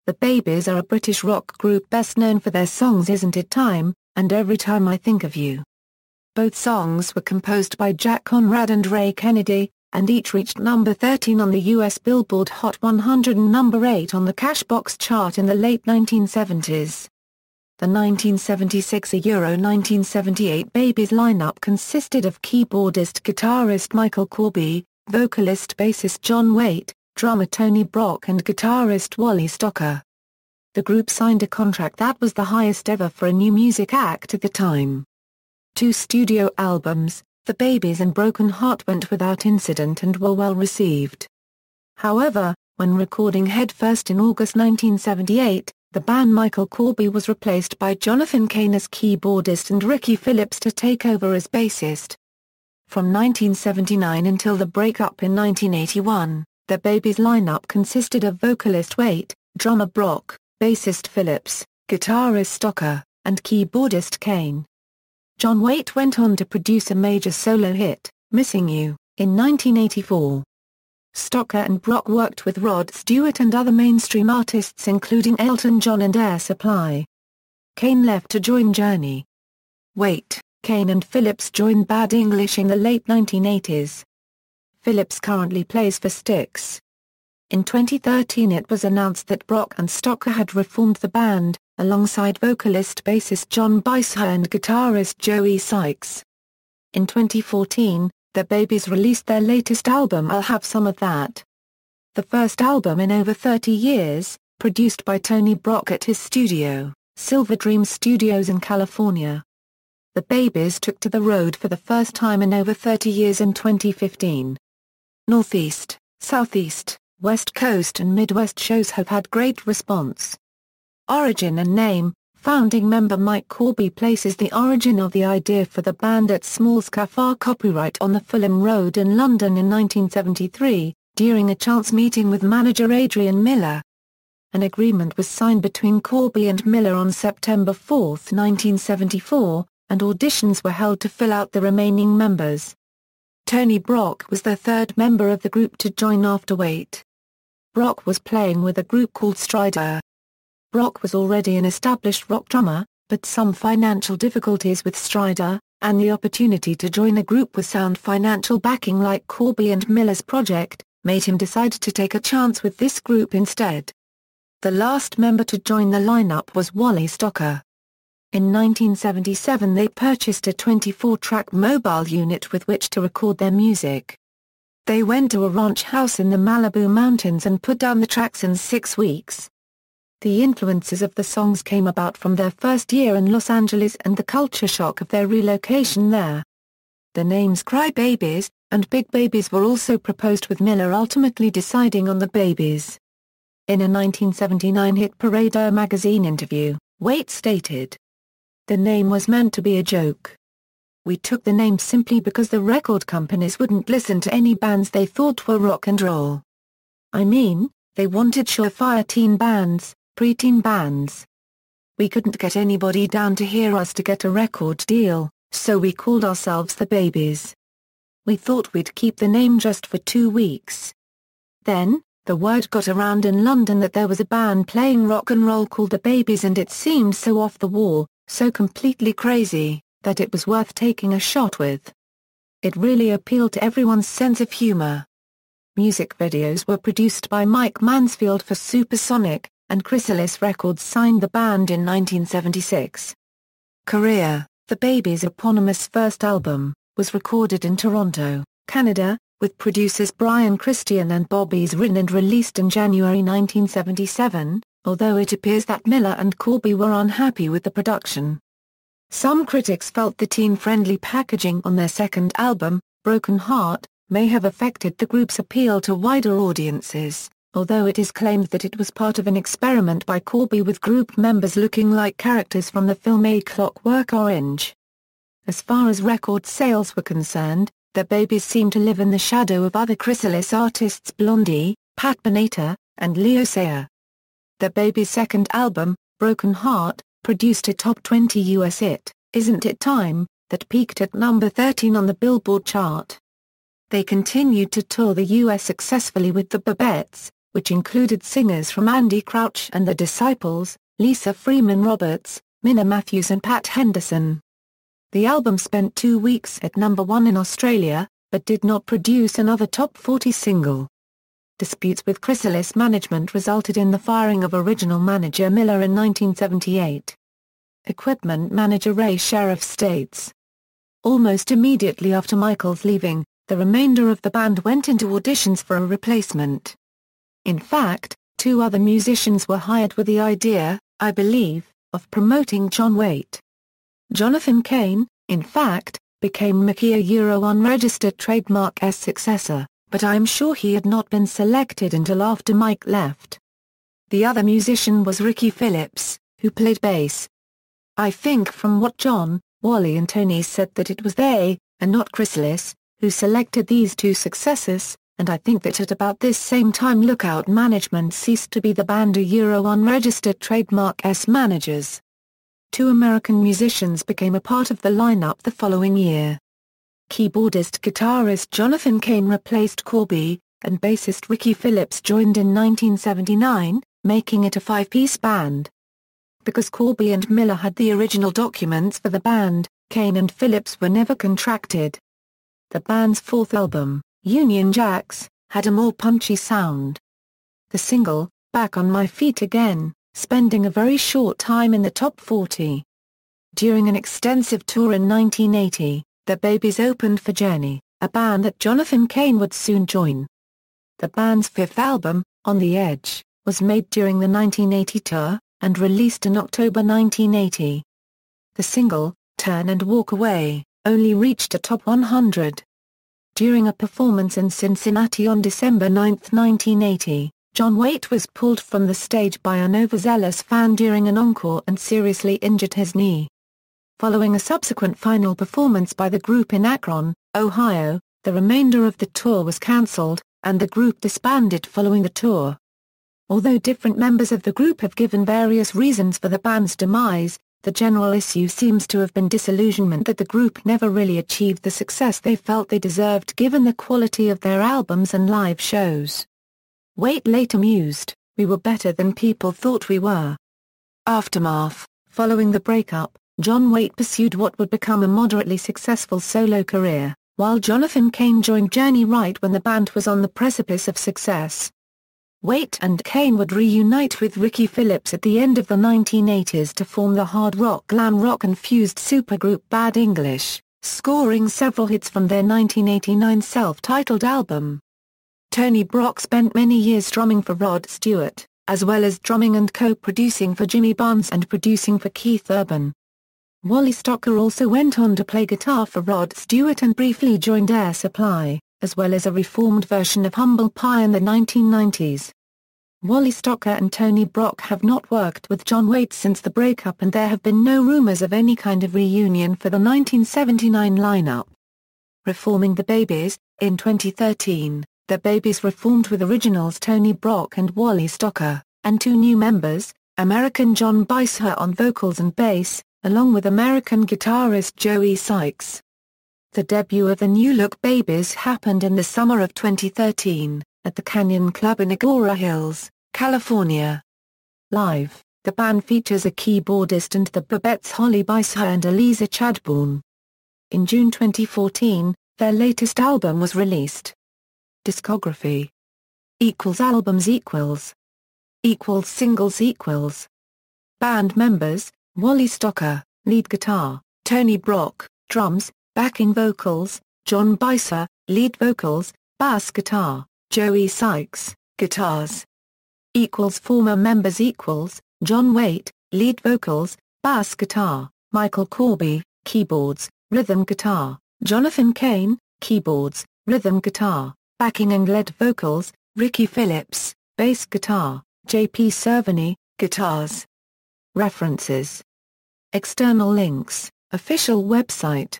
The Babies are a British rock group best known for their songs Isn't It Time, and Every Time I Think of You. Both songs were composed by Jack Conrad and Ray Kennedy, and each reached number 13 on the US Billboard Hot 100 and number 8 on the Cashbox chart in the late 1970s. The 1976–1978 Babies lineup consisted of keyboardist guitarist Michael Corby, vocalist bassist John Waite, drummer Tony Brock and guitarist Wally Stocker. The group signed a contract that was the highest ever for a new music act at the time. 2 studio albums, The Babies and Broken Heart, went without incident and were well received. However, when recording Headfirst in August 1978, the band Michael Corby was replaced by Jonathan Cain as keyboardist and Ricky Phillips to take over as bassist. From 1979 until the breakup in 1981, the Babies lineup consisted of vocalist Waite, drummer Brock, bassist Phillips, guitarist Stocker, and keyboardist Cain. John Waite went on to produce a major solo hit, Missing You, in 1984. Stocker and Brock worked with Rod Stewart and other mainstream artists including Elton John and Air Supply. Cain left to join Journey. Waite, Cain and Phillips joined Bad English in the late 1980s. Phillips currently plays for Styx. In 2013 it was announced that Brock and Stocker had reformed the band, alongside vocalist-bassist John Waite and guitarist Joey Sykes. In 2014, the Babies released their latest album I'll Have Some of That. The first album in over 30 years, produced by Tony Brock at his studio, Silver Dream Studios in California. The Babies took to the road for the first time in over 30 years in 2015. Northeast, Southeast, West Coast and Midwest shows have had great response. Origin and name. Founding member Mike Corby places the origin of the idea for the band at Small's Cafe copyright on the Fulham Road in London in 1973, during a chance meeting with manager Adrian Miller. An agreement was signed between Corby and Miller on September 4, 1974, and auditions were held to fill out the remaining members. Tony Brock was the third member of the group to join after Waite. Brock was playing with a group called Strider. Brock was already an established rock drummer, but some financial difficulties with Strider, and the opportunity to join a group with sound financial backing like Corby and Miller's project, made him decide to take a chance with this group instead. The last member to join the lineup was Wally Stocker. In 1977 they purchased a 24-track mobile unit with which to record their music. They went to a ranch house in the Malibu Mountains and put down the tracks in 6 weeks. The influences of the songs came about from their first year in Los Angeles and the culture shock of their relocation there. The names Cry Babies and Big Babies were also proposed, with Miller ultimately deciding on the Babies. In a 1979 Hit Parader magazine interview, Waite stated, "The name was meant to be a joke. We took the name simply because the record companies wouldn't listen to any bands they thought were rock and roll. I mean, they wanted surefire teen bands, preteen bands. We couldn't get anybody down to hear us to get a record deal, so we called ourselves the Babies. We thought we'd keep the name just for 2 weeks. Then, the word got around in London that there was a band playing rock and roll called the Babies, and it seemed so off the wall, so completely crazy, that it was worth taking a shot with. It really appealed to everyone's sense of humor." Music videos were produced by Mike Mansfield for Supersonic, and Chrysalis Records signed the band in 1976. Career. The Babies' eponymous first album was recorded in Toronto, Canada, with producers Brian Christian and Bobby's written and released in January 1977, although it appears that Miller and Corby were unhappy with the production. Some critics felt the teen-friendly packaging on their second album, Broken Heart, may have affected the group's appeal to wider audiences, although it is claimed that it was part of an experiment by Corby with group members looking like characters from the film A Clockwork Orange. As far as record sales were concerned, the Babies seemed to live in the shadow of other Chrysalis artists Blondie, Pat Benatar, and Leo Sayer. The Babies' second album, Broken Heart, produced a top 20 US hit, Isn't It Time, that peaked at number 13 on the Billboard chart. They continued to tour the US successfully with the Babettes, which included singers from Andy Crouch and the Disciples, Lisa Freeman Roberts, Minna Matthews and Pat Henderson. The album spent 2 weeks at #1 in Australia, but did not produce another top 40 single. Disputes with Chrysalis management resulted in the firing of original manager Miller in 1978. Equipment manager Ray Sheriff states, "Almost immediately after Michael's leaving, the remainder of the band went into auditions for a replacement. In fact, 2 other musicians were hired with the idea, I believe, of promoting John Waite. Jonathan Cain, in fact, became Mickey a unregistered trademark's successor, but I am sure he had not been selected until after Mike left. The other musician was Ricky Phillips, who played bass. I think from what John, Wally and Tony said that it was they, and not Chrysalis, who selected these 2 successors, and I think that at about this same time Lookout management ceased to be the band unregistered trademark's managers. 2 American musicians became a part of the lineup the following year. Keyboardist-guitarist Jonathan Cain replaced Corby, and bassist Ricky Phillips joined in 1979, making it a 5-piece band. Because Corby and Miller had the original documents for the band, Cain and Phillips were never contracted. The band's 4th album, Union Jacks, had a more punchy sound. The single, Back on My Feet Again, spending a very short time in the top 40. During an extensive tour in 1980, the Babies opened for Journey, a band that Jonathan Cain would soon join. The band's 5th album, On the Edge, was made during the 1980 tour, and released in October 1980. The single, Turn and Walk Away, only reached a top 100. During a performance in Cincinnati on December 9, 1980, John Waite was pulled from the stage by an overzealous fan during an encore and seriously injured his knee. Following a subsequent final performance by the group in Akron, Ohio, the remainder of the tour was cancelled, and the group disbanded following the tour. Although different members of the group have given various reasons for the band's demise, the general issue seems to have been disillusionment that the group never really achieved the success they felt they deserved given the quality of their albums and live shows. Waite later mused, "We were better than people thought we were." Aftermath. Following the breakup, John Waite pursued what would become a moderately successful solo career, while Jonathan Cain joined Journey right when the band was on the precipice of success. Waite and Cain would reunite with Ricky Phillips at the end of the 1980s to form the hard rock glam rock infused supergroup Bad English, scoring several hits from their 1989 self-titled album. Tony Brock spent many years drumming for Rod Stewart, as well as drumming and co-producing for Jimmy Barnes and producing for Keith Urban. Wally Stocker also went on to play guitar for Rod Stewart and briefly joined Air Supply, as well as a reformed version of Humble Pie in the 1990s. Wally Stocker and Tony Brock have not worked with John Waite since the breakup, and there have been no rumors of any kind of reunion for the 1979 lineup. Reforming the Babies. In 2013, the Babies reformed with originals Tony Brock and Wally Stocker, and 2 new members, American John Waite on vocals and bass, along with American guitarist Joey Sykes. The debut of the New Look Babies happened in the summer of 2013, at the Canyon Club in Agoura Hills, California. Live, the band features a keyboardist and the Babettes Holly Waite and Eliza Chadbourne. In June 2014, their latest album was released. Discography. Albums Singles Band members, Wally Stocker, lead guitar, Tony Brock, drums, backing vocals, John Waite, lead vocals, bass guitar, Joey Sykes, guitars. Former members John Waite, lead vocals, bass guitar, Michael Corby, keyboards, rhythm guitar, Jonathan Cain, keyboards, rhythm guitar, backing and lead vocals, Ricky Phillips, bass guitar, J.P. Cerveny, guitars. References. External links, official website.